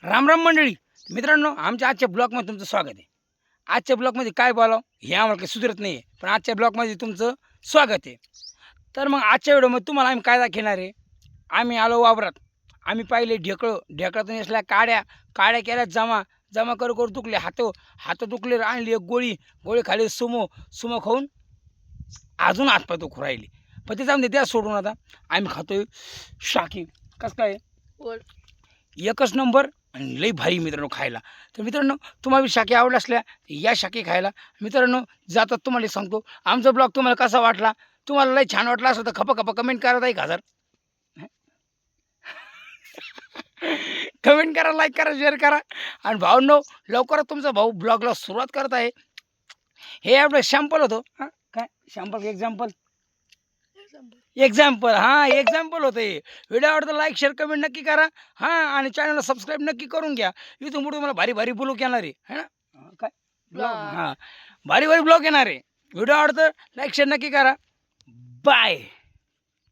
राम राम मंडळी मित्रांनो, आमच्या आजच्या ब्लॉगमध्ये तुमचं स्वागत आहे. आजच्या ब्लॉगमध्ये काय बोलावं हे आम्हाला काही सुधरत नाही आहे, पण आजच्या ब्लॉगमध्ये तुमचं स्वागत आहे. तर मग आजच्या व्हिडिओमध्ये तुम्हाला आम्ही काय दाखवणार आहे. आम्ही आलो वावरात. आम्ही पाहिले ढेकळं, ढेकळातून असल्या काड्या, काड्या केल्या जमा, जमा करू करू दुखले हात दुखले. आणली एक गोळी, गोळी खाली सुमो, सुमो खाऊन अजून हातपाय दुखू राहिले. पण ते जाऊन दे, त्या सोडून आता आम्ही खातोय शाकी. कसं काय एकच नंबर आणि लई भारी मित्रांनो खायला. तर मित्रांनो, तुम्हाला शाकी आवडल्या असल्या या शाकी खायला. मित्रांनो, जातात तुम्हाला सांगतो, आमचा ब्लॉग तुम्हाला कसा वाटला. तुम्हाला लई छान वाटला असेल तर खपा कमेंट करा 1000. कमेंट करा, लाईक करा, शेअर करा. आणि भाऊंनो, लवकरच तुमचा भाऊ ब्लॉगला सुरुवात करत आहे. हे आपलं शॅम्पल होतं. हां, काय शॅम्पल एक्झाम्पल हां, एक्झाम्पल होतं हे. व्हिडिओ आवडतं लाईक शेअर कमेंट नक्की करा. हां, आणि चॅनलला सबस्क्राईब नक्की करून घ्या. इथून पुढे तुम्हाला भारी भारी ब्लॉग येणार आहे, है ना? काय ब्लॉग, हां, भारी भारी ब्लॉग येणार आहे. व्हिडिओ आवडतं लाईक शेअर नक्की करा. बाय.